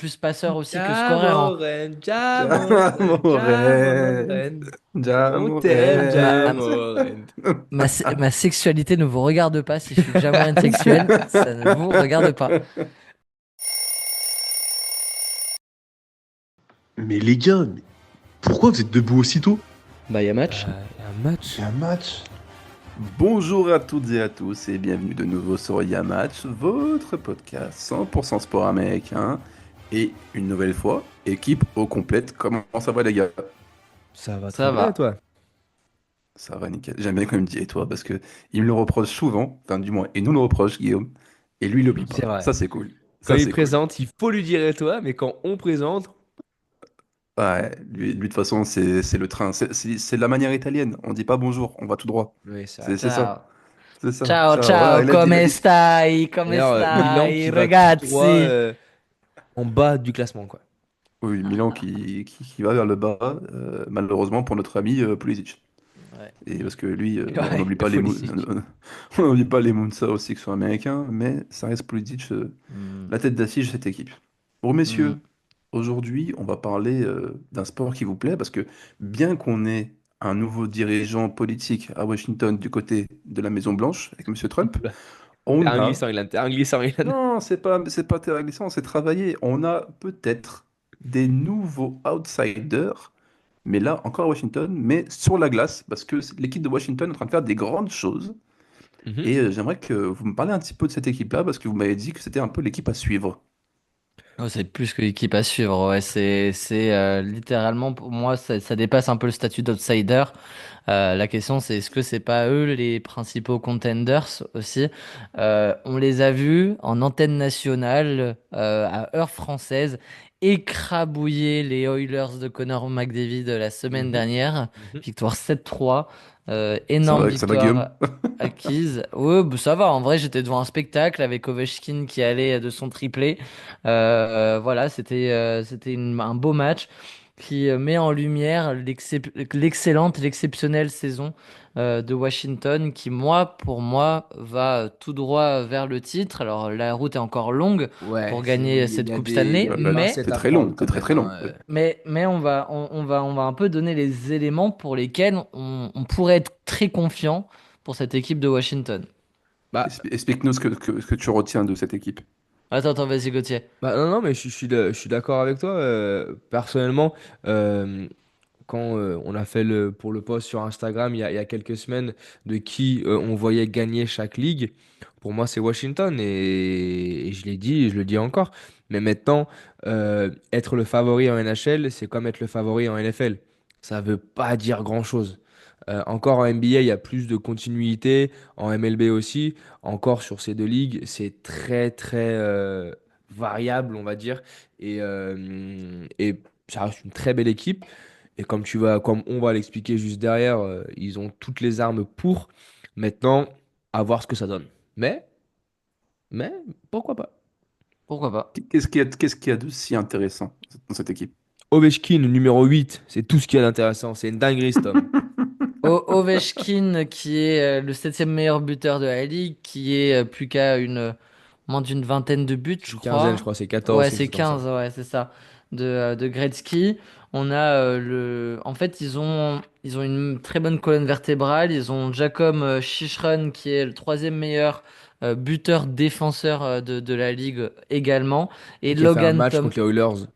plus passeur aussi que scoreur, hein. Jamoran, Jamoran, Jamoren, Jamoran. On t'aime, Ah, Jamoren. Jamoran. ma sexualité ne vous regarde pas. Si je suis Jamoran sexuel, ça ne vous regarde pas. Mais les gars, pourquoi vous êtes debout aussitôt? Bah, y a match. Y a un match. Un match. Bonjour à toutes et à tous et bienvenue de nouveau sur Yamatch, votre podcast 100% sport américain. Et une nouvelle fois, équipe au complète. Comment ça va les gars? Ça va très Ça bien, et va. toi? Ça va nickel. J'aime bien quand il me dit et toi parce que il me le reproche souvent, enfin du moins, et nous le reproche Guillaume, et lui il l'oublie pas. C'est vrai. Ça c'est cool. Quand Ça il c'est cool. présente, il faut lui dire et toi, mais quand on présente, Ouais, lui de toute façon c'est le train, c'est la manière italienne. On dit pas bonjour, on va tout droit. oui, c'est vrai. C'est ça. Ciao. C'est ça. Ciao, Ciao. Voilà, ciao, il come a dit. stai? Come D'ailleurs, Milan stai, qui va tout droit ragazzi? en bas du classement, quoi. Oui, Milan qui va vers le bas, malheureusement pour notre ami Pulisic. Ouais. Et parce que lui, bon, on Ouais, n'oublie pas les politique. on n'oublie pas les Mounsa aussi qui sont américains, mais ça reste Pulisic, Hmm, la tête d'affiche de cette équipe. Bon, messieurs, hmm. aujourd'hui, on va parler d'un sport qui vous plaît, parce que bien qu'on ait un nouveau dirigeant politique à Washington du côté de la Maison Blanche, avec Monsieur Trump, Oula. on Un a glissant, un glissant, Ilan. non, c'est pas terrain glissant, c'est travailler. On a peut-être des nouveaux outsiders, mais là encore à Washington, mais sur la glace, parce que l'équipe de Washington est en train de faire des grandes choses. Mhm. Et j'aimerais que vous me parliez un petit peu de cette équipe-là, parce que vous m'avez dit que c'était un peu l'équipe à suivre. Oh, c'est plus que l'équipe à suivre. Ouais, c'est littéralement pour moi, ça dépasse un peu le statut d'outsider. La question, c'est est-ce que c'est pas eux les principaux contenders aussi? On les a vus en antenne nationale à heure française écrabouiller les Oilers de Connor McDavid la semaine Mhm. dernière. Mhm. Victoire 7-3. Énorme Ça va Guillaume? victoire acquise. Ouais, bah, ça va. En vrai, j'étais devant un spectacle avec Ovechkin qui allait de son triplé. Voilà, c'était un beau match qui met en lumière l'exceptionnelle saison de Washington qui, pour moi, va tout droit vers le titre. Alors, la route est encore longue Ouais, pour gagner il cette y a Coupe des, il y Stanley, a des mais, C'est pincettes à très prendre long, quand c'est très même, très long. hein. mais on va un peu donner les éléments pour lesquels on pourrait être très confiant pour cette équipe de Washington. Bah, Explique-nous ce que tu retiens de cette équipe. Attends, vas-y, Gauthier. non, non, mais je suis d'accord avec toi. Personnellement, euh, quand on a fait pour le post sur Instagram il y a quelques semaines de qui on voyait gagner chaque ligue, pour moi c'est Washington et je l'ai dit et je le dis encore. Mais maintenant, être le favori en NHL, c'est comme être le favori en NFL. Ça veut pas dire grand-chose. Encore en NBA, il y a plus de continuité, en MLB aussi. Encore sur ces deux ligues, c'est très très variable, on va dire. Et ça reste une très belle équipe. Et comme on va l'expliquer juste derrière, ils ont toutes les armes pour. Maintenant, à voir ce que ça donne. Mais, mais, pourquoi pas? Pourquoi pas? Qu'est-ce qu'il y a de si intéressant dans cette équipe? Ovechkin, numéro 8, c'est tout ce qu'il y a d'intéressant. C'est une dinguerie, cet homme. Ovechkin, qui est le septième meilleur buteur de la ligue, qui est plus qu'à moins d'une vingtaine de buts, C'est je une quinzaine, je crois. crois, c'est 14, Ouais, quelque c'est chose comme ça. 15, ouais, c'est ça, de Gretzky. On a En fait, ils ont une très bonne colonne vertébrale. Ils ont Jacob Chychrun, qui est le troisième meilleur buteur défenseur de la ligue également. Et Et qui a fait un Logan match Tom, contre les Oilers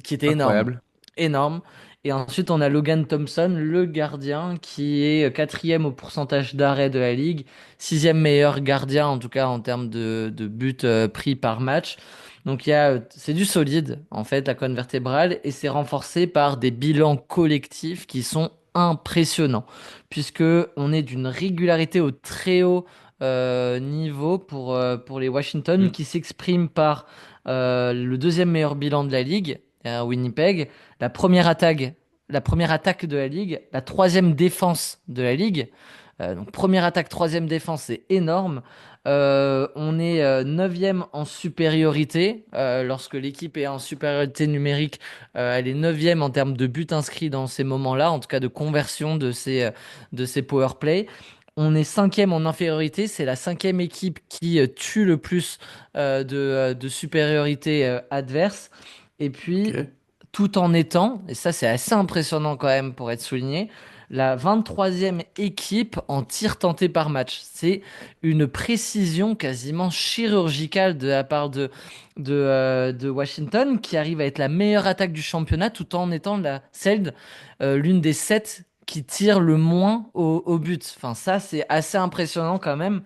qui était énorme. incroyable. Énorme. Et ensuite, on a Logan Thompson, le gardien, qui est quatrième au pourcentage d'arrêt de la ligue, sixième meilleur gardien, en tout cas en termes de buts pris par match. Donc, c'est du solide, en fait, la colonne vertébrale, et c'est renforcé par des bilans collectifs qui sont impressionnants, puisque on est d'une régularité au très haut niveau pour les Washington, Mm. qui s'exprime par le deuxième meilleur bilan de la ligue à Winnipeg, la première attaque, la première attaque de la ligue, la troisième défense de la ligue. Donc première attaque, troisième défense, c'est énorme. On est neuvième en supériorité. Lorsque l'équipe est en supériorité numérique, elle est neuvième en termes de buts inscrits dans ces moments-là, en tout cas de conversion de ces power play. On est cinquième en infériorité, c'est la cinquième équipe qui tue le plus de supériorité adverse. Et puis, Ok. tout en étant, et ça c'est assez impressionnant quand même pour être souligné, la 23e équipe en tir tenté par match. C'est une précision quasiment chirurgicale de la part de Washington, qui arrive à être la meilleure attaque du championnat tout en étant l'une des 7 qui tire le moins au but. Enfin, ça c'est assez impressionnant quand même.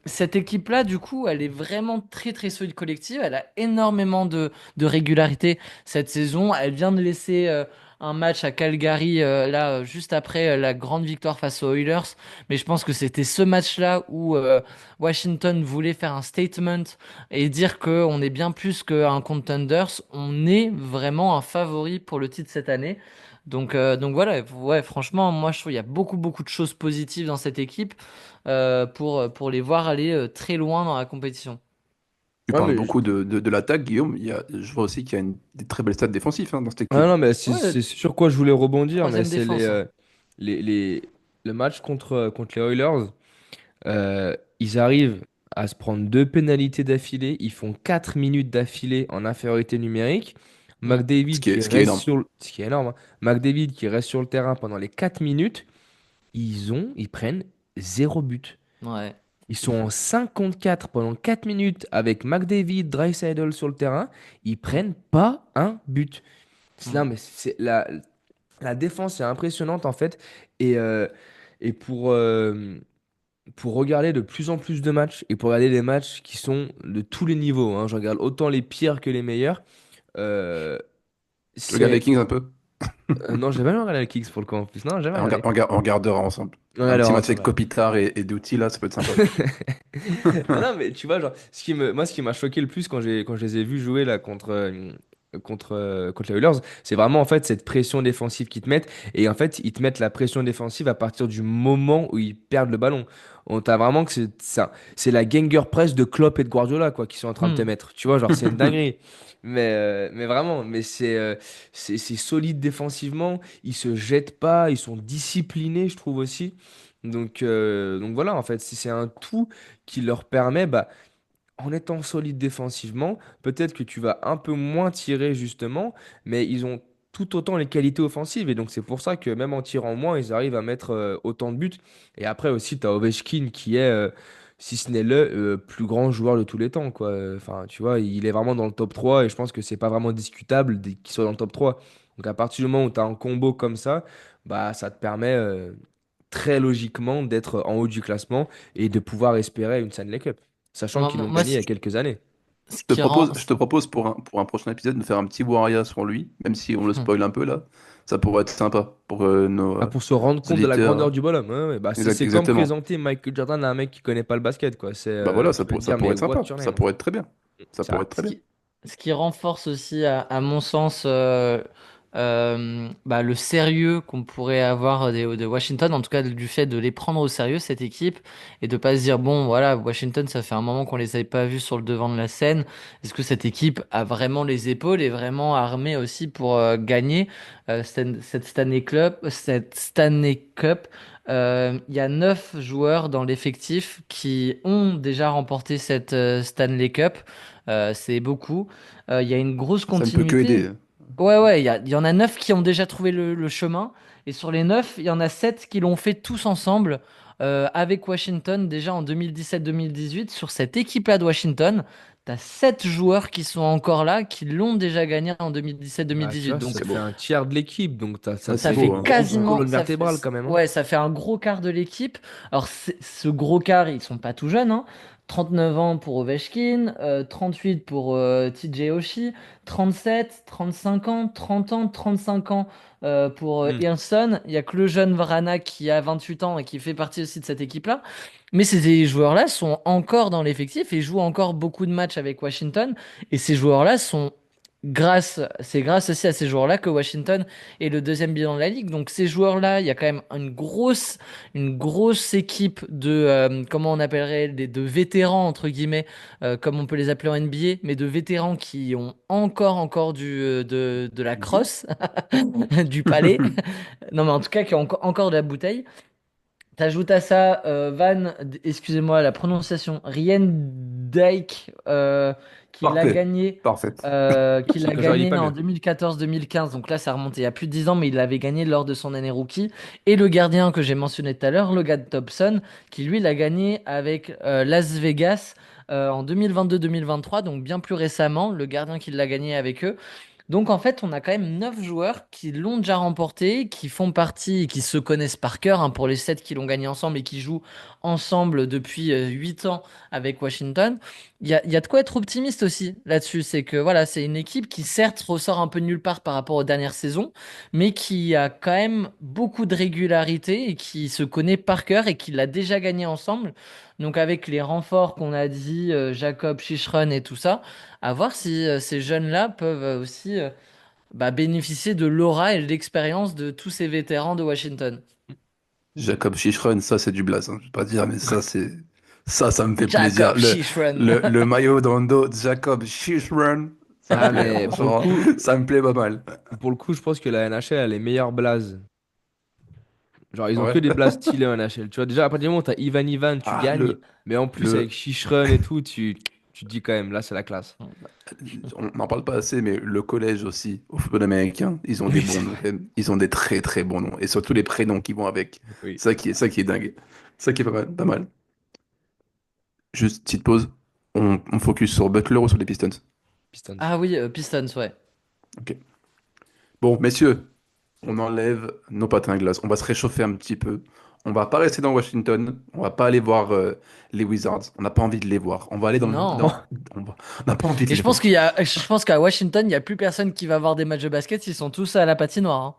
Cette équipe-là, du coup, elle est vraiment très très solide collective. Elle a énormément de régularité cette saison. Elle vient de laisser un match à Calgary juste après la grande victoire face aux Oilers. Mais je pense que c'était ce match-là où Washington voulait faire un statement et dire qu'on est bien plus qu'un contenders. On est vraiment un favori pour le titre cette année. Donc voilà, ouais, franchement, moi je trouve qu'il y a beaucoup beaucoup de choses positives dans cette équipe pour les voir aller très loin dans la compétition. Tu Ouais, parles mais beaucoup de l'attaque, Guillaume. Je vois aussi qu'il y a des très belles stats défensives hein, dans cette ah équipe. non, mais c'est Ouais, sur quoi je voulais rebondir, mais troisième c'est défense, hein. les, les- le match contre les Oilers. Ils arrivent à se prendre deux pénalités d'affilée. Ils font 4 minutes d'affilée en infériorité numérique. Mm. Ce McDavid qui est, qui ce qui est reste énorme. sur ce qui est énorme, hein. McDavid qui reste sur le terrain pendant les 4 minutes. Ils prennent zéro but. Ouais. Ils Il sont faut. en 5 contre 4 pendant 4 minutes avec McDavid, Draisaitl sur le terrain. Ils Mm. prennent pas un but. Non, Mm. mais c'est la défense est impressionnante en fait. Et, euh, et pour regarder de plus en plus de matchs et pour regarder les matchs qui sont de tous les niveaux, hein, je regarde autant les pires que les meilleurs. euh, Tu regardes les c'est Kings un peu? non, j'ai jamais regardé les Kicks pour le coup en plus. Non, j'ai jamais regardé. On regardera ensemble. On Un regarde petit match avec ensemble. Kopitar et Douti, là, ça peut être sympa. Non, non, mais tu vois, genre, moi, ce qui m'a choqué le plus quand je les ai vus jouer là contre les Oilers, c'est vraiment en fait cette pression défensive qu'ils te mettent. Et en fait, ils te mettent la pression défensive à partir du moment où ils perdent le ballon. On t'a vraiment que c'est ça. C'est la Genger Press de Klopp et de Guardiola, quoi, qui sont en train de te Mm. mettre. Tu vois, genre, c'est une dinguerie. Mais vraiment, c'est solide défensivement. Ils se jettent pas, ils sont disciplinés, je trouve aussi. Donc voilà, en fait, si c'est un tout qui leur permet, bah, en étant solide défensivement, peut-être que tu vas un peu moins tirer justement, mais ils ont tout autant les qualités offensives. Et donc c'est pour ça que même en tirant moins, ils arrivent à mettre autant de buts. Et après aussi, tu as Ovechkin qui est, si ce n'est le plus grand joueur de tous les temps, quoi. Enfin, tu vois, il est vraiment dans le top 3 et je pense que c'est pas vraiment discutable qu'il soit dans le top 3. Donc à partir du moment où tu as un combo comme ça, bah, ça te permet très logiquement d'être en haut du classement et de pouvoir espérer une Stanley Cup, sachant Moi, qu'ils moi, l'ont moi, gagné il y a quelques années. ce qui rend. Je te propose pour un prochain épisode de faire un petit Waria sur lui, même si on le spoil un peu là. Ça pourrait être sympa pour nos Ah, pour se rendre compte de la grandeur auditeurs. du bonhomme. Ouais, ouais. Bah, c'est comme Exactement. présenter Michael Jordan à un mec qui connaît pas le basket, quoi. Bah voilà, Tu vas te ça dire, pourrait mais être what's sympa. your Ça name? pourrait être très bien. Ça C'est pourrait vrai. être très Ce bien. qui, ce qui renforce aussi, à mon sens, le sérieux qu'on pourrait avoir de Washington, en tout cas du fait de les prendre au sérieux, cette équipe, et de pas se dire, bon, voilà, Washington, ça fait un moment qu'on les avait pas vus sur le devant de la scène. Est-ce que cette équipe a vraiment les épaules et vraiment armée aussi pour gagner cette Stanley Cup? Il y a 9 joueurs dans l'effectif qui ont déjà remporté cette Stanley Cup. C'est beaucoup. Il y a une grosse Ça ne peut que aider. continuité. Ouais, ouais, il y en a 9 qui ont déjà trouvé le chemin. Et sur les 9, il y en a 7 qui l'ont fait tous ensemble avec Washington déjà en 2017-2018. Sur cette équipe-là de Washington, tu as 7 joueurs qui sont encore là, qui l'ont déjà gagné en Bah, tu 2017-2018. vois, ça Donc C'est fait beau. un tiers de l'équipe, donc Ça, ça c'est ça fait fait beau, une hein. grosse quasiment, colonne vertébrale quand même, hein. ouais, ça fait un gros quart de l'équipe. Alors ce gros quart, ils sont pas tout jeunes, hein. 39 ans pour Ovechkin, 38 pour TJ Oshie, 37, 35 ans, 30 ans, 35 ans pour Hmm. Ilson. Il y a que le jeune Vrana qui a 28 ans et qui fait partie aussi de cette équipe-là. Mais ces joueurs-là sont encore dans l'effectif et jouent encore beaucoup de matchs avec Washington. Et ces joueurs-là sont c'est grâce aussi à ces joueurs-là que Washington est le deuxième bilan de la ligue. Donc ces joueurs-là, il y a quand même une grosse équipe comment on appellerait, de vétérans entre guillemets, comme on peut les appeler en NBA, mais de vétérans qui ont encore de la Mhm. crosse, du palais. Non, mais en tout cas qui ont encore de la bouteille T'ajoutes à ça excusez-moi la prononciation, Rien Dijk, Parfait. Parfait. qu'il a J'aurais dit gagné pas en mieux. 2014-2015. Donc là, ça remonte il y a plus de 10 ans, mais il l'avait gagné lors de son année rookie. Et le gardien que j'ai mentionné tout à l'heure, Logan Thompson, qui lui l'a gagné avec Las Vegas en 2022-2023, donc bien plus récemment, le gardien qui l'a gagné avec eux. Donc en fait, on a quand même 9 joueurs qui l'ont déjà remporté, qui font partie, qui se connaissent par cœur, hein, pour les 7 qui l'ont gagné ensemble et qui jouent ensemble depuis 8 ans avec Washington. Il y a de quoi être optimiste aussi là-dessus. C'est que voilà, c'est une équipe qui certes ressort un peu de nulle part par rapport aux dernières saisons, mais qui a quand même beaucoup de régularité et qui se connaît par cœur et qui l'a déjà gagné ensemble. Donc avec les renforts qu'on a dit, Jacob, Chichron et tout ça, à voir si ces jeunes-là peuvent aussi bénéficier de l'aura et de l'expérience de tous ces vétérans de Washington. Jacob Chichron, ça c'est du blaze, hein, je vais pas dire, mais ça c'est ça me fait plaisir. Jacob Chichron. Le maillot dans le dos, Jacob Chichron, Ah, mais franchement, ça me plaît pas mal. pour le coup, je pense que la NHL a les meilleurs blazes. Genre, ils ont que Ouais. des blazes stylés en NHL. Tu vois, déjà, à partir du moment où t'as Ivan, tu Ah, gagnes. Mais en plus, avec le, Shishrun et tout, tu te dis quand même, là, c'est la classe. on n'en parle pas assez, mais le collège aussi, au football américain, ils ont des Oui, bons c'est noms, vrai. quand même. Ils ont des très très bons noms. Et surtout les prénoms qui vont avec. Oui, Ça qui est dingue. Ça qui est pas mal, pas mal. Juste, petite pause. On focus sur Butler ou sur les Pistons? Pistons. Ah oui, Pistons, ouais. Ok. Bon, messieurs, on enlève nos patins à glace. On va se réchauffer un petit peu. On va pas rester dans Washington. On va pas aller voir les Wizards. On n'a pas envie de les voir. On va aller Non. on n'a pas envie de Et les voir. je pense qu'à Washington, il y a plus personne qui va voir des matchs de basket, ils sont tous à la patinoire, hein.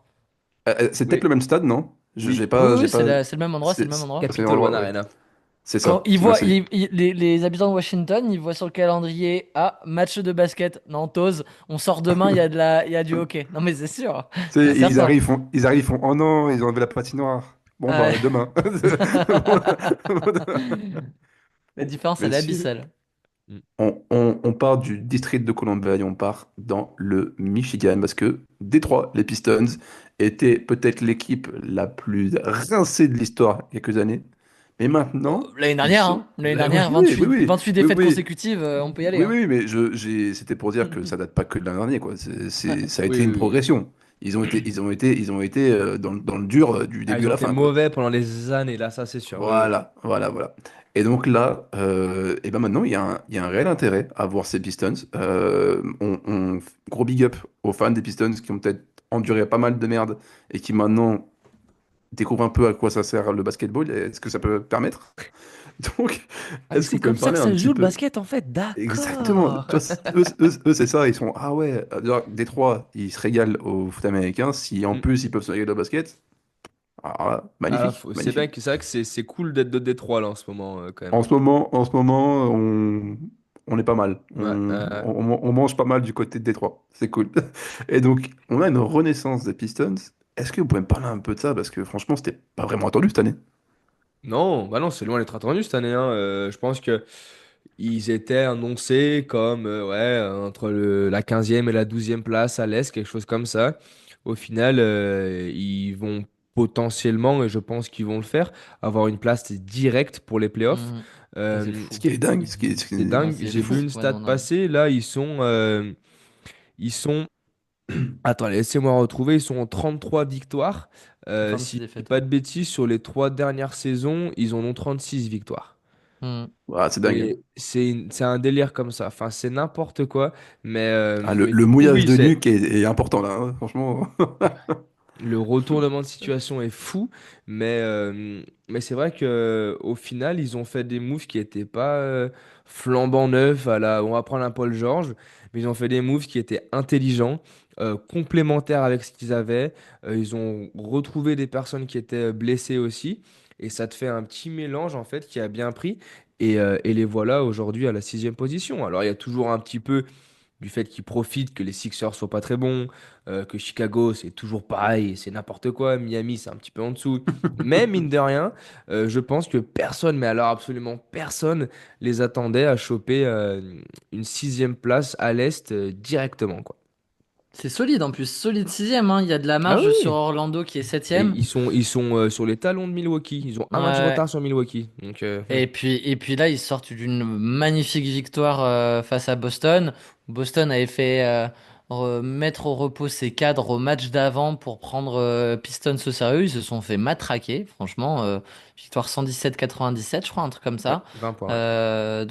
C'est peut-être Oui, le même stade, non? oui. Oui, J'ai oui, pas. c'est le même endroit, c'est le même endroit. C'est le même Capitol One endroit, ouais. Arena. C'est Quand ça. ils voient, Merci. les habitants de Washington, ils voient sur le calendrier, ah, match de basket, Nantos, on sort demain, il y a du hockey. Non mais c'est sûr, Tu c'est sais, certain. ils arrivent, ils font, oh non, ils ont enlevé la patinoire. Bon, Ouais. bah, demain. La différence, elle est Messieurs, abyssale. Mm. on part du district de Columbia et on part dans le Michigan parce que Détroit, les Pistons, étaient peut-être l'équipe la plus rincée de l'histoire il y a quelques années. Mais maintenant, L'année ils dernière, sont. hein. L'année Oui, dernière, oui, oui, 28 oui, défaites oui, consécutives, on peut y aller, oui, hein. oui, mais c'était pour dire que ça date pas que de l'an dernier, quoi. Ça a Oui, été une oui, oui. progression. Ils ont été dans le dur du Ah, début ils à ont la été fin, quoi. mauvais pendant des années, là, ça, c'est sûr. Oui, oui. Voilà, voilà, voilà. Et donc là, et ben maintenant, il y a un réel intérêt à voir ces Pistons. Gros big up aux fans des Pistons qui ont peut-être enduré pas mal de merde et qui maintenant découvrent un peu à quoi ça sert le basketball. Est-ce que ça peut permettre? Donc, Ah, mais est-ce que c'est vous pouvez comme me ça parler que un ça se petit joue le peu? basket, en fait. Exactement. Tu D'accord. vois, c'est ça. Ils sont, ah ouais, alors, Détroit, ils se régalent au foot américain. Si en Mm. plus ils peuvent se régaler au basket, alors là, Ah, magnifique, c'est bien magnifique. que c'est vrai que c'est cool d'être de Détroit, là, en ce moment, quand même. En ce moment, on est pas mal. Ouais, On mange pas mal du côté de Détroit. C'est cool. Et donc, on a une renaissance des Pistons. Est-ce que vous pouvez me parler un peu de ça? Parce que franchement, c'était pas vraiment attendu cette année. non, bah non, c'est loin d'être attendu cette année, hein. Je pense que ils étaient annoncés comme ouais, entre la 15e et la 12e place à l'Est, quelque chose comme ça. Au final, ils vont potentiellement, et je pense qu'ils vont le faire, avoir une place directe pour les playoffs. Mhm. Ça, c'est Euh, Ce fou. qui est dingue, c'est Ah, dingue. c'est J'ai vu fou, une stat complètement dingue. passer. Là, ils sont. Attends, laissez-moi retrouver. Ils sont en 33 victoires. 26 Si je dis défaites, pas ouais. de bêtises, sur les 3 dernières saisons, ils en ont 36 victoires. Mhm. ah, c'est dingue. Et c'est un délire comme ça. Enfin, c'est n'importe quoi. Ah, Mais le du coup, mouillage oui, de c'est nuque est important là, hein, franchement. le retournement de situation est fou. Mais c'est vrai que au final, ils ont fait des moves qui n'étaient pas flambant neufs on va prendre un Paul George. Mais ils ont fait des moves qui étaient intelligents, complémentaires avec ce qu'ils avaient. Ils ont retrouvé des personnes qui étaient blessées aussi. Et ça te fait un petit mélange en fait qui a bien pris. Et les voilà aujourd'hui à la 6e position. Alors il y a toujours un petit peu du fait qu'ils profitent que les Sixers soient pas très bons, que Chicago c'est toujours pareil, c'est n'importe quoi, Miami c'est un petit peu en dessous. Mais mine de rien, je pense que personne, mais alors absolument personne, les attendait à choper une 6e place à l'Est directement, quoi. C'est solide en plus, solide sixième, hein. Il y a de la Ah marge sur oui! Orlando qui est Et septième. ils sont sur les talons de Milwaukee. Ils ont un match de Ouais. retard sur Milwaukee. Donc, Et puis là, ils sortent d'une magnifique victoire face à Boston. Boston avait fait mettre au repos ses cadres au match d'avant pour prendre Pistons au sérieux. Ils se sont fait matraquer, franchement. Victoire 117-97, je crois, un truc comme ouais, ça. 20 points. Ouais.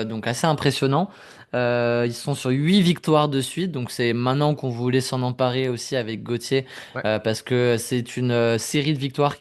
Donc assez impressionnant. Ils sont sur 8 victoires de suite. Donc c'est maintenant qu'on voulait s'en emparer aussi avec Gauthier. Ouais. Parce que c'est une série de victoires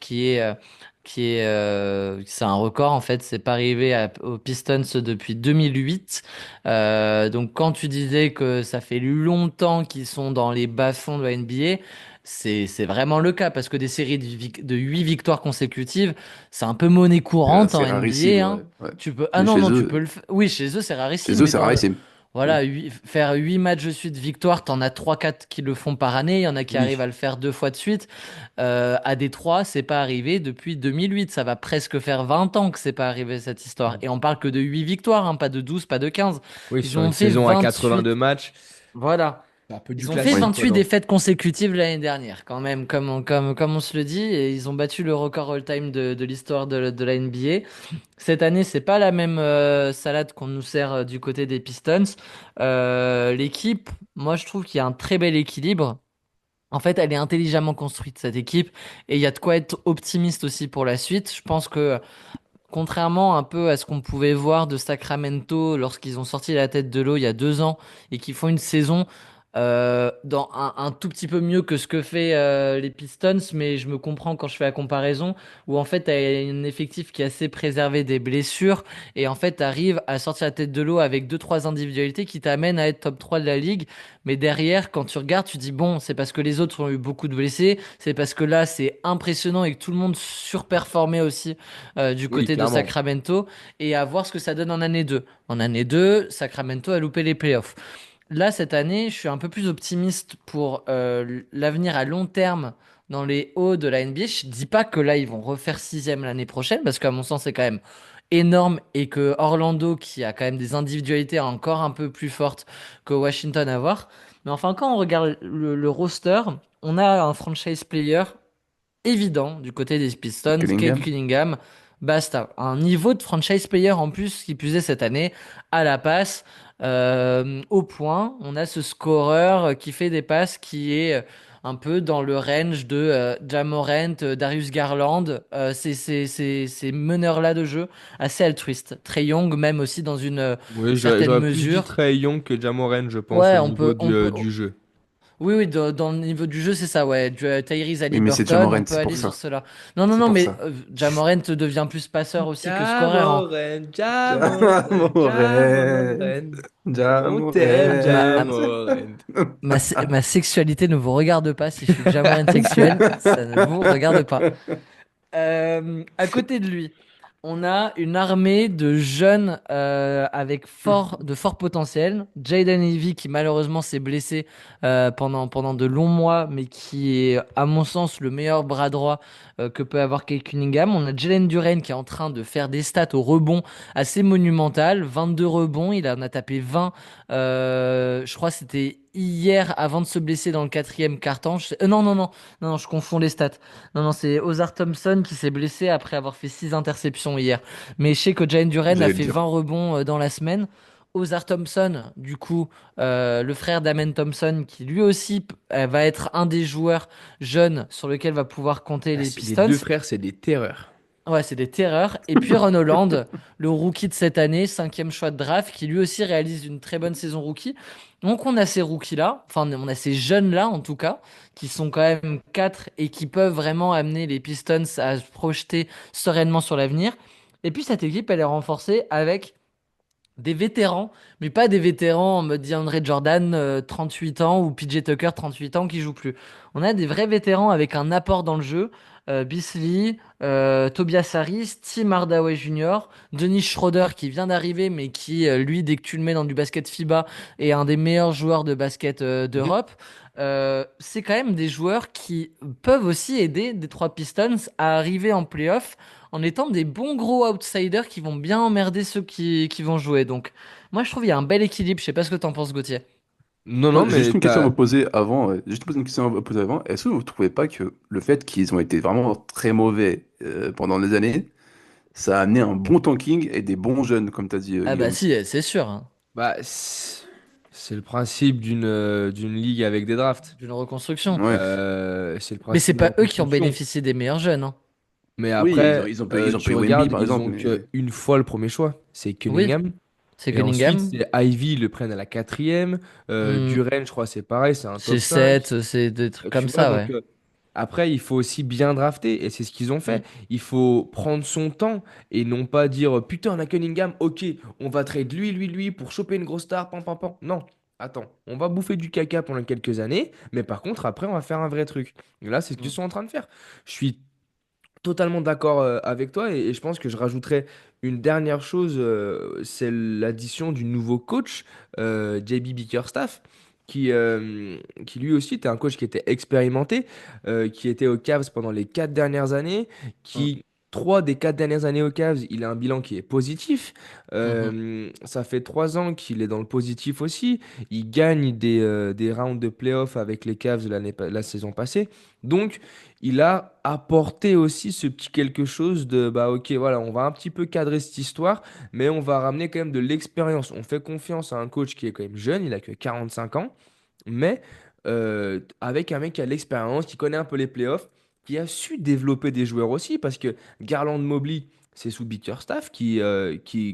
c'est un record en fait, c'est pas arrivé aux Pistons depuis 2008. Donc quand tu disais que ça fait longtemps qu'ils sont dans les bas-fonds de la NBA, c'est vraiment le cas parce que des séries de 8 victoires consécutives, c'est un peu monnaie courante en C'est rarissime, NBA, hein. ouais. Ouais. Tu peux Ah Mais non chez non, tu peux eux, le faire. Oui, chez eux c'est rarissime, chez eux, mais c'est dans le rarissime. Ouais. voilà, faire 8 matchs de suite victoire, t'en as trois quatre qui le font par année, il y en a qui arrivent Oui. à le faire 2 fois de suite. À Détroit, c'est pas arrivé depuis 2008. Ça va presque faire 20 ans que c'est pas arrivé cette histoire. Et on parle que de 8 victoires, hein, pas de 12, pas de 15. Oui, Ils sur ont une fait saison à 82 28. matchs, Voilà. c'est un peu du Ils ont fait Oui. classique, quoi, 28 non? défaites consécutives l'année dernière, quand même, comme on se le dit. Et ils ont battu le record all-time de l'histoire de la NBA. Cette année, c'est pas la même salade qu'on nous sert du côté des Pistons. L'équipe, moi, je trouve qu'il y a un très bel équilibre. En fait, elle est intelligemment construite, cette équipe, et il y a de quoi être optimiste aussi pour la suite. Je pense que, contrairement un peu à ce qu'on pouvait voir de Sacramento lorsqu'ils ont sorti la tête de l'eau il y a 2 ans et qui font une saison dans un tout petit peu mieux que ce que fait les Pistons, mais je me comprends quand je fais la comparaison, où en fait tu as un effectif qui est assez préservé des blessures et en fait tu arrives à sortir la tête de l'eau avec deux trois individualités qui t'amènent à être top 3 de la ligue, mais derrière quand tu regardes tu dis bon c'est parce que les autres ont eu beaucoup de blessés, c'est parce que là c'est impressionnant et que tout le monde surperformait aussi du Oui, côté de clairement. Sacramento et à voir ce que ça donne en année 2. En année 2, Sacramento a loupé les playoffs. Là, cette année, je suis un peu plus optimiste pour l'avenir à long terme dans les hauts de la NBA. Je dis pas que là, ils vont refaire sixième l'année prochaine, parce qu'à mon sens, c'est quand même énorme et que Orlando, qui a quand même des individualités encore un peu plus fortes que Washington à voir. Mais enfin, quand on regarde le roster, on a un franchise player évident du côté des Pistons, Kate Cunningham. Cunningham, basta. Un niveau de franchise player en plus qui plus est cette année, à la passe, au point. On a ce scoreur qui fait des passes qui est un peu dans le range de Ja Morant, Darius Garland, ces meneurs-là de jeu assez altruistes. Trae Young même aussi dans une Oui, certaine j'aurais plus dit mesure. Trae Young que Ja Morant, je pense, Ouais, au niveau on peut, du jeu. oui, oui, dans le niveau du jeu, c'est ça, ouais. Tyrese Oui, mais c'est Haliburton, on Jamorant, peut c'est pour aller sur ça. cela. Non, non, C'est non, pour mais ça. Ja Morant devient plus passeur aussi que scoreur, hein. Jamorant, Jamorant, Jamorant. Jamorant. On t'aime, Ma, Jamorant. Jamorant. ma sexualité ne vous regarde pas si je suis Ja Morant sexuel, ça ne vous regarde pas. À côté de lui, on a une armée de jeunes avec de fort potentiel. Jaden Ivey qui malheureusement s'est blessé pendant de longs mois, mais qui est à mon sens le meilleur bras droit que peut avoir Kate Cunningham. On a Jalen Duren qui est en train de faire des stats au rebond assez monumentales. 22 rebonds, il en a tapé 20. Je crois que c'était hier avant de se blesser dans le quatrième quart-temps. Non, non, non, non, je confonds les stats. Non, non, c'est Ozar Thompson qui s'est blessé après avoir fait 6 interceptions hier. Mais je sais que Jalen Duren a J'allais le fait dire. 20 rebonds dans la semaine. Ozar Thompson, du coup, le frère d'Amen Thompson, qui lui aussi va être un des joueurs jeunes sur lequel va pouvoir compter Ah, les les Pistons. deux frères, c'est des terreurs. Ouais, c'est des terreurs. Et puis Ron Holland, le rookie de cette année, cinquième choix de draft, qui lui aussi réalise une très bonne saison rookie. Donc on a ces rookies-là, enfin on a ces jeunes-là en tout cas, qui sont quand même quatre et qui peuvent vraiment amener les Pistons à se projeter sereinement sur l'avenir. Et puis cette équipe, elle est renforcée avec des vétérans, mais pas des vétérans en mode DeAndre Jordan, 38 ans, ou PJ Tucker, 38 ans, qui joue plus. On a des vrais vétérans avec un apport dans le jeu. Beasley, Tobias Harris, Tim Hardaway Jr., Dennis Schroeder qui vient d'arriver, mais qui, lui, dès que tu le mets dans du basket FIBA, est un des meilleurs joueurs de basket Mhm. d'Europe. C'est quand même des joueurs qui peuvent aussi aider des trois Pistons à arriver en playoff en étant des bons gros outsiders qui vont bien emmerder ceux qui vont jouer. Donc, moi, je trouve qu'il y a un bel équilibre. Je sais pas ce que t'en penses, Gauthier. Non, Moi, non, j'ai juste mais une question à t'as. vous poser avant. Juste poser une question à vous poser avant. Est-ce que vous ne trouvez pas que le fait qu'ils ont été vraiment très mauvais pendant des années, ça a amené un bon tanking et des bons jeunes, comme tu as dit, Ah bah Guillaume? si, c'est sûr, hein. Bah, c'est le principe d'une ligue avec des drafts. D'une reconstruction. Ouais. C'est le Mais c'est principe d'une pas eux qui ont reconstruction. bénéficié des meilleurs jeunes, hein. Mais Oui, après, ils ont tu payé Wemby, regardes, par ils exemple, ont mais... qu'une fois le premier choix. C'est Oui, Cunningham. c'est Et ensuite, Cunningham. c'est Ivy, ils le prennent à la quatrième. Hmm, Duren, je crois, c'est pareil, c'est un c'est top 5. 7, c'est des trucs Tu comme vois, ça, donc ouais. après, il faut aussi bien drafter, et c'est ce qu'ils ont Hmm. fait. Il faut prendre son temps et non pas dire putain, on a Cunningham, ok, on va trade lui pour choper une grosse star, pam, pam, pam. Non, attends, on va bouffer du caca pendant quelques années, mais par contre, après, on va faire un vrai truc. Et là, c'est ce qu'ils Hmm. sont en train de faire. Je suis totalement d'accord avec toi et je pense que je rajouterais une dernière chose, c'est l'addition du nouveau coach, JB Bickerstaff, qui lui aussi était un coach qui était expérimenté, qui était aux Cavs pendant les 4 dernières années, Hmm. qui 3 des 4 dernières années aux Cavs, il a un bilan qui est positif. Mhm. Ça fait 3 ans qu'il est dans le positif aussi. Il gagne des rounds de playoffs avec les Cavs la saison passée. Donc, il a apporté aussi ce petit quelque chose de bah ok voilà on va un petit peu cadrer cette histoire mais on va ramener quand même de l'expérience. On fait confiance à un coach qui est quand même jeune, il a que 45 ans, mais avec un mec qui a de l'expérience, qui connaît un peu les playoffs, qui a su développer des joueurs aussi parce que Garland Mobley c'est sous Bickerstaff qui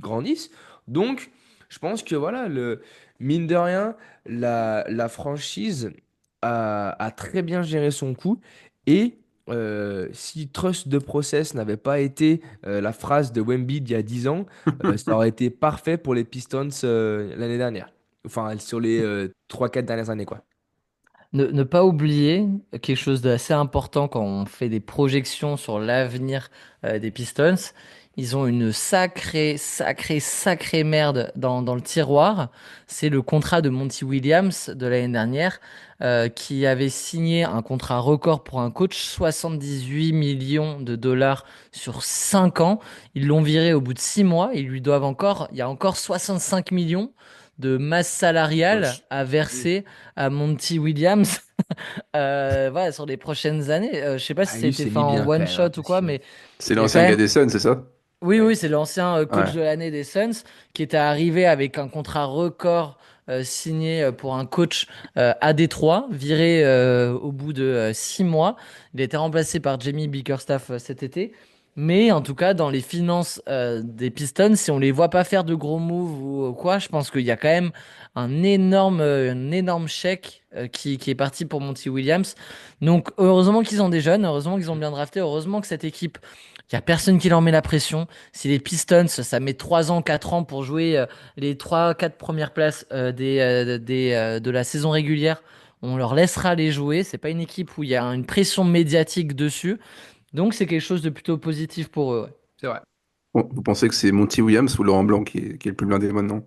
grandissent. Donc je pense que voilà le mine de rien la franchise a très bien géré son coup et si Trust the Process n'avait pas été la phrase de Wemby d'il y a 10 ans, ça aurait été parfait pour les Pistons l'année dernière. Enfin, sur les 3-4 dernières années, quoi. Ne pas oublier quelque chose d'assez important quand on fait des projections sur l'avenir des Pistons. Ils ont une sacrée merde dans le tiroir. C'est le contrat de Monty Williams de l'année dernière, qui avait signé un contrat record pour un coach, 78 millions de dollars sur 5 ans. Ils l'ont viré au bout de 6 mois. Il y a encore 65 millions de masse salariale Wesh. à Oui. verser à Monty Williams voilà, sur les prochaines années. Je sais pas si Ah, ça a lui, été c'est fait mis en bien quand one même, hein, shot ou parce quoi, que. mais C'est il y a quand l'ancien gars même. des Suns, c'est ça? Oui, Ouais. oui, c'est l'ancien coach Ouais. de l'année des Suns qui était arrivé avec un contrat record signé pour un coach à Détroit, viré au bout de 6 mois. Il a été remplacé par Jamie Bickerstaff cet été. Mais en tout cas, dans les finances des Pistons, si on les voit pas faire de gros moves ou quoi, je pense qu'il y a quand même un énorme chèque qui est parti pour Monty Williams. Donc, heureusement qu'ils ont des jeunes, heureusement qu'ils ont bien drafté, heureusement que cette équipe, il y a personne qui leur met la pression. Si les Pistons, ça met 3 ans, 4 ans pour jouer les 3, 4 premières places de la saison régulière, on leur laissera les jouer. C'est pas une équipe où il y a une pression médiatique dessus. Donc c'est quelque chose de plutôt positif pour eux. Ouais. C'est vrai. Bon, vous pensez que c'est Monty Williams ou Laurent Blanc qui est le plus blindé maintenant?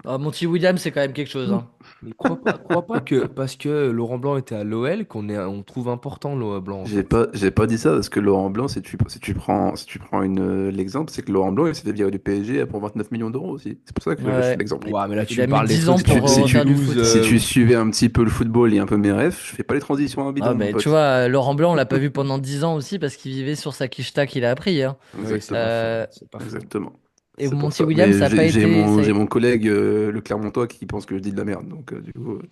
Monty Williams, c'est quand même quelque chose, hein. Mais crois pas que parce que Laurent Blanc était à l'OL on trouve important Laurent Blanc en fait. J'ai pas dit ça parce que Laurent Blanc, si tu prends l'exemple, c'est que Laurent Blanc, il s'est fait virer du PSG pour 29 millions d'euros aussi. C'est pour ça que je fais Ouais. l'exemple. Ouais, mais là Il tu a me mis parles des 10 ans trucs Si tu, pour sportifs si de refaire tu, du Toulouse. foot. si tu suivais un petit peu le football et un peu mes rêves, je fais pas les transitions à Ah bidon, mon ben tu pote. vois, Laurent Blanc, on l'a pas vu pendant 10 ans aussi parce qu'il vivait sur sa quicheta qu'il a appris, hein. Oui, c'est Exactement. pas faux. Euh, C'est pas faux. Exactement. et C'est pour Monty ça. Williams, Mais ça n'a pas été. j'ai mon collègue, le Clermontois, qui pense que je dis de la merde. Donc,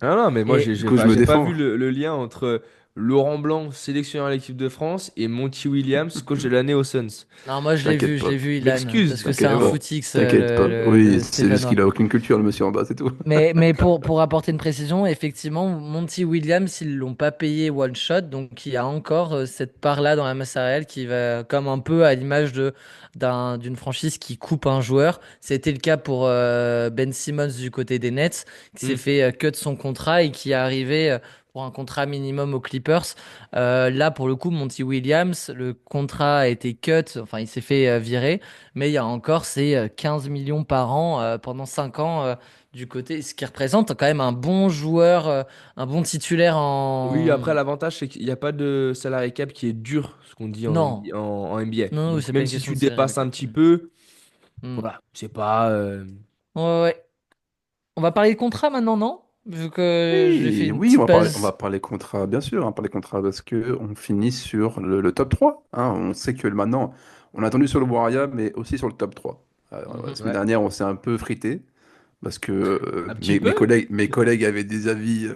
Ah non, mais moi, Et du coup, je me j'ai pas défends. vu le lien entre Laurent Blanc, sélectionneur à l'équipe de France, et Monty Williams, coach de l'année aux Suns. non, moi T'inquiète je pas. l'ai vu, Je Ilan, parce m'excuse. que c'est T'inquiète un pas. footix, T'inquiète pas. Oui, le c'est juste Stéphanois. qu'il a aucune culture, le monsieur en bas, c'est tout. Mais pour apporter une précision, effectivement, Monty Williams, ils l'ont pas payé one shot, donc il y a encore cette part-là dans la masse salariale qui va comme un peu à l'image d'une franchise qui coupe un joueur. C'était le cas pour Ben Simmons du côté des Nets, qui s'est Hmm. fait cut son contrat et qui est arrivé pour un contrat minimum aux Clippers. Là, pour le coup, Monty Williams, le contrat a été cut, enfin il s'est fait virer, mais il y a encore ces 15 millions par an pendant 5 ans. Du côté, ce qui représente quand même un bon joueur, un bon titulaire Oui, en. après, l'avantage, c'est qu'il n'y a pas de salary cap qui est dur, ce qu'on dit Non, en NBA. non, Donc, c'est pas même une si question tu de salary dépasses un cap. petit peu, Hmm. voilà, c'est pas. Ouais, ouais. On va parler de contrat maintenant, non? Vu que j'ai fait Oui, une oui, petite on va pause. parler contrat, bien sûr, parler contrat parce que on finit sur le top 3. Hein. On sait que maintenant, on a attendu sur le Warrior, mais aussi sur le top 3. La Mhm. semaine Ouais. dernière, on s'est un peu frité parce que Un petit peu? mes collègues avaient des avis.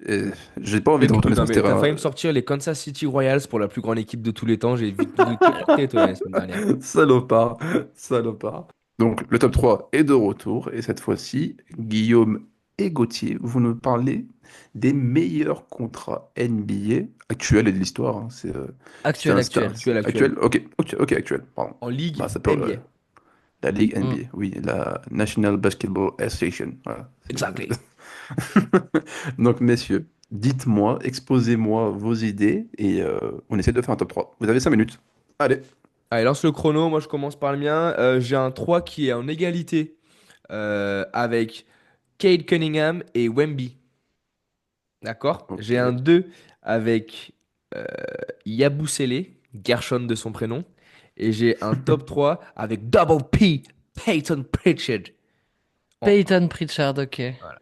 Et j'ai pas envie de retourner Non, sur ce mais t'as terrain. failli me sortir les Kansas City Royals pour la plus grande équipe de tous les temps. J'ai vu que porter, toi, la semaine dernière. Salopard, salopard. Donc, le top 3 est de retour, et cette fois-ci, Guillaume et Gauthier, vous nous parlez des meilleurs contrats NBA actuels et de l'histoire. Hein. C'est Actuel, un star. actuel. Actuel, actuel. Actuel? Ok, ok, ok, actuel, pardon. En Ligue Bah, ça peut, NBA. la Ligue Hmm. NBA, oui, la National Basketball Association. Voilà. Exactly. Donc, messieurs, dites-moi, exposez-moi vos idées, et on essaie de faire un top 3. Vous avez 5 minutes. Allez. Allez, lance le chrono. Moi, je commence par le mien. J'ai un 3 qui est en égalité avec Cade Cunningham et Wemby. D'accord? J'ai un Ok. 2 avec euh, Yabusele, Gershon de son prénom. Et j'ai un top 3 avec Double P, Peyton Pritchard. En un. Peyton Pritchard, ok. Voilà.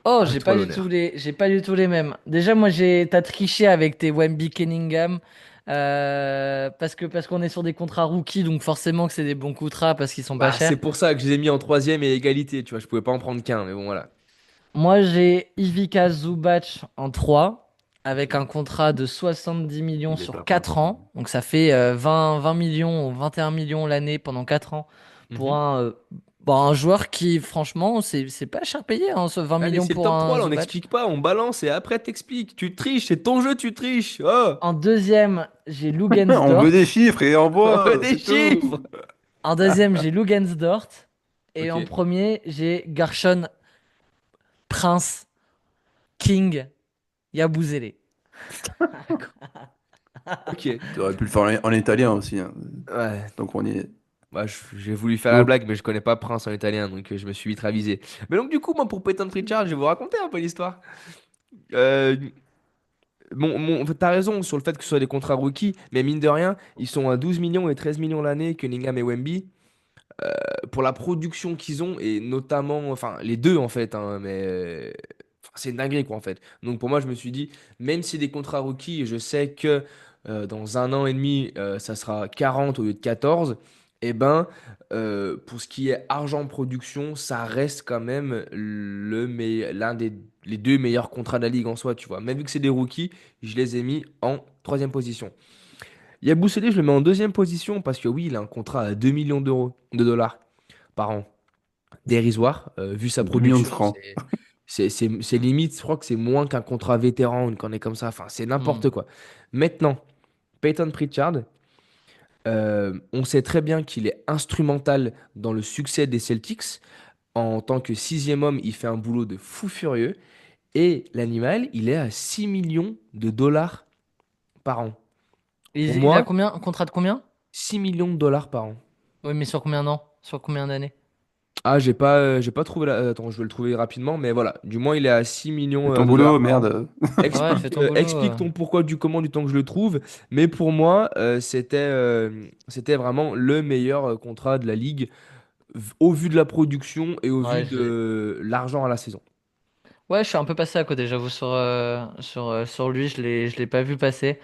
Oh, À toi l'honneur. j'ai pas du tout les mêmes. Déjà, moi, t'as triché avec tes Wemby Cunningham, parce qu'on est sur des contrats rookies, donc forcément que c'est des bons contrats parce qu'ils sont pas Bah, chers. c'est pour ça que je les ai mis en troisième et égalité. Tu vois, je pouvais pas en prendre qu'un, mais bon, voilà. Moi, j'ai Ivica Zubac en 3 avec un contrat de 70 millions Il est sur pas 4 content. ans. Donc ça fait 20 millions ou 21 millions l'année pendant 4 ans pour Mhm. un joueur qui, franchement, c'est pas cher payé, hein, ce 20 Ah, mais millions c'est le pour top un 3 là, on Zubac. n'explique pas, on balance et après t'expliques. Tu triches, c'est ton jeu, tu triches. Oh, En deuxième, j'ai On veut Lugensdort. des chiffres et on on veut voit, des c'est tout. chiffres. En deuxième, j'ai Lugensdort. Et Ok, en premier, j'ai Gershon Prince King Yabusele. ok. Tu aurais pu le faire en italien aussi. Hein. Ouais. Donc on y est. Bah, j'ai voulu faire la Donc, blague, mais je connais pas Prince en italien, donc je me suis vite ravisé. Mais donc, du coup, moi, pour Peyton Pritchard, je vais vous raconter un peu l'histoire. Euh, t'as raison sur le fait que ce soit des contrats rookies, mais mine de rien, ils sont à 12 millions et 13 millions l'année, Cunningham et Wemby. Pour la production qu'ils ont, et notamment, enfin, les deux en fait, hein, mais enfin, c'est une dinguerie quoi en fait. Donc pour moi, je me suis dit, même si des contrats rookies, je sais que dans un an et demi, ça sera 40 au lieu de 14, et ben, pour ce qui est argent production, ça reste quand même l'un des les deux meilleurs contrats de la ligue en soi, tu vois. Même vu que c'est des rookies, je les ai mis en troisième position. Yabusele, je le mets en deuxième position parce que oui, il a un contrat à 2 millions de dollars par an. Dérisoire, vu sa 2 millions de production, francs. c'est limite, je crois que c'est moins qu'un contrat vétéran, une connerie comme ça. Enfin, c'est Hmm. n'importe quoi. Maintenant, Peyton Pritchard, on sait très bien qu'il est instrumental dans le succès des Celtics. En tant que sixième homme, il fait un boulot de fou furieux. Et l'animal, il est à 6 millions de dollars par an. Pour Il a moi, combien? Un contrat de combien? 6 millions de dollars par an. Oui, mais sur combien d'ans? Sur combien d'années? Ah, j'ai pas trouvé la. Attends, je vais le trouver rapidement, mais voilà. Du moins, il est à 6 Fais millions ton de dollars boulot, par an. merde. Ouais, fais ton boulot. Explique ton pourquoi du comment du temps que je le trouve. Mais pour moi, c'était vraiment le meilleur contrat de la ligue au vu de la production et au vu Ouais, de l'argent à la saison. ouais, je suis un peu passé à côté, j'avoue, sur lui, je l'ai pas vu passer.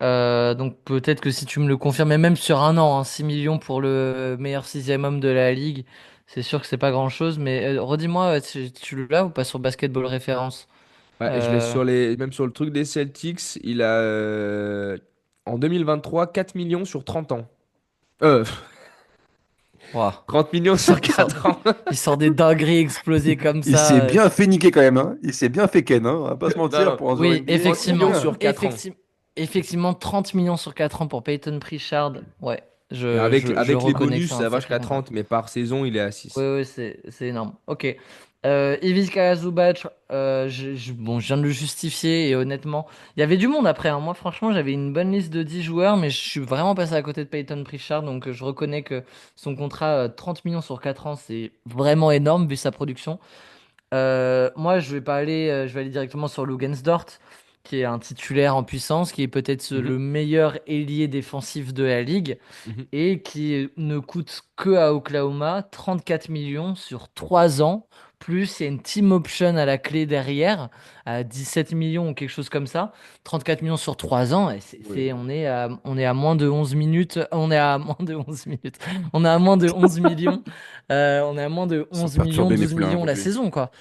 Donc peut-être que si tu me le confirmes, et même sur un an, hein, 6 millions pour le meilleur sixième homme de la ligue, c'est sûr que c'est pas grand-chose. Mais redis-moi, tu l'as ou pas sur Basketball Référence? Ouais, je l'ai Euh, même sur le truc des Celtics, il a en 2023 4 millions sur 30 ans. Euh, ouah. 30 millions sur Il sort, 4 ans. il sort des dingueries explosées comme Il s'est ça. bien fait niquer quand même. Hein. Il s'est bien fait ken. Hein. On va pas se Non, mentir, non. pour un joueur Oui, NBA, il 30 court millions effectivement. bien. sur 4 ans. Effectivement, 30 millions sur 4 ans pour Peyton Pritchard. Ouais, Et je avec les reconnais que bonus, c'est un ça va sacré jusqu'à contrat. 30, mais par saison, il est à Oui, 6. oui, c'est énorme. Ok. Ivica Zubac, bon, je viens de le justifier et honnêtement, il y avait du monde après. Hein. Moi, franchement, j'avais une bonne liste de 10 joueurs, mais je suis vraiment passé à côté de Peyton Pritchard. Donc, je reconnais que son contrat, 30 millions sur 4 ans, c'est vraiment énorme vu sa production. Moi, je vais pas aller, je vais aller directement sur Lugensdort. qui est un titulaire en puissance, qui est peut-être Mhm. le meilleur ailier défensif de la ligue Mhm. et qui ne coûte que à Oklahoma 34 millions sur 3 ans. Plus il y a une team option à la clé derrière, à 17 millions ou quelque chose comme ça. 34 millions sur 3 ans, et Oui. on est à moins de 11 minutes. On est à moins de 11 minutes. On est à moins de 11 millions. On est à moins de Sans 11 millions, perturber mes 12 poulains millions la aujourd'hui. saison, quoi.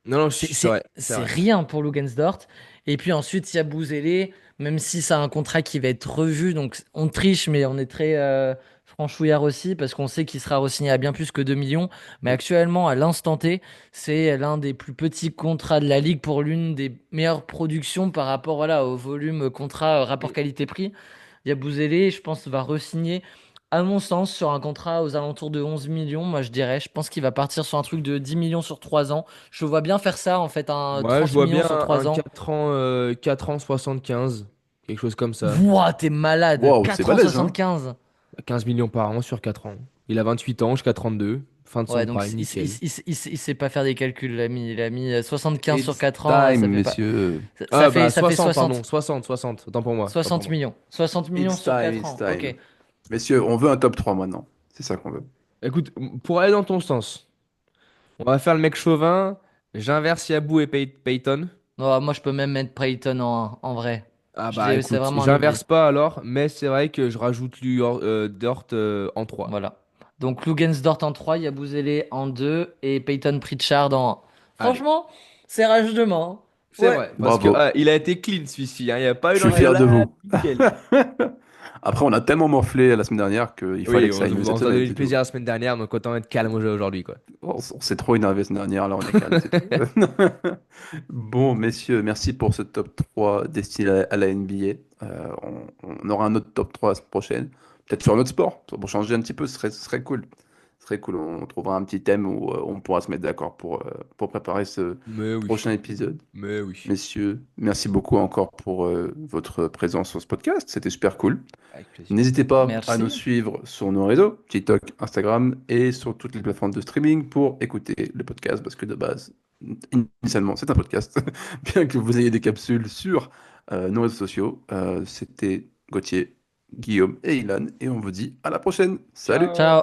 Non, non, C'est c'est c'est- vrai, c'est c'est vrai. rien pour Lugensdort. Et puis ensuite, il y a Bouzélé, même si ça a un contrat qui va être revu. Donc on triche, mais on est très franchouillard aussi, parce qu'on sait qu'il sera re-signé à bien plus que 2 millions. Mais Oui. actuellement, à l'instant T, c'est l'un des plus petits contrats de la Ligue pour l'une des meilleures productions par rapport voilà, au volume contrat rapport qualité-prix. Il y a Bouzélé, je pense, va re-signer. À mon sens, sur un contrat aux alentours de 11 millions, moi je dirais, je pense qu'il va partir sur un truc de 10 millions sur 3 ans. Je vois bien faire ça, en fait, un Ouais, je 30 vois millions bien sur 3 un ans. 4 ans 75, quelque chose comme ça. Wouah, t'es malade! Waouh, c'est 4 ans balèze, hein? 75. 15 millions par an sur 4 ans. Il a 28 ans jusqu'à 32, fin de Ouais, son donc prime, nickel. il sait pas faire des calculs, l'ami. Il a mis 75 sur It's 4 ans, time, ça fait pas. messieurs. Ah bah Ça fait 60, 60, pardon, 60, 60, autant pour moi, autant pour 60 moi. millions. 60 millions It's sur time, 4 it's ans, ok. time. Messieurs, on veut un top 3 maintenant. C'est ça qu'on veut. Écoute, pour aller dans ton sens, on va faire le mec chauvin, j'inverse Yabou et Peyton. Non, moi, je peux même mettre Prayton en vrai. Ah bah C'est écoute, vraiment un oubli. j'inverse pas alors, mais c'est vrai que je rajoute lui Dort en 3. Voilà. Donc Lugensdort en 3, Yabusele en 2 et Peyton Pritchard en... Allez, Franchement, c'est rage de main. c'est Ouais. vrai, parce que Bravo. il a été clean celui-ci, hein, il n'y a pas eu Je suis fier de d'engueulade, vous. nickel. Après, on a tellement morflé la semaine dernière qu'il fallait Oui, que ça aille mieux on cette s'est donné semaine, du c'est tout. plaisir la semaine dernière, donc autant être calme aujourd'hui, quoi. On s'est trop énervé la semaine dernière, là on est calme, c'est tout. Bon, messieurs, merci pour ce top 3 destiné à la NBA. On aura un autre top 3 la semaine prochaine. Peut-être sur un autre sport, pour changer un petit peu, ce serait cool. Ce serait cool, on trouvera un petit thème où on pourra se mettre d'accord pour préparer ce Mais oui, prochain épisode. mais oui, Messieurs, merci beaucoup encore pour votre présence sur ce podcast, c'était super cool. avec plaisir. N'hésitez pas à nous Merci. suivre sur nos réseaux, TikTok, Instagram et sur toutes les plateformes de streaming pour écouter le podcast parce que de base, initialement, c'est un podcast. Bien que vous ayez des capsules sur nos réseaux sociaux, c'était Gauthier, Guillaume et Ilan et on vous dit à la prochaine. Salut! Ciao! Ciao.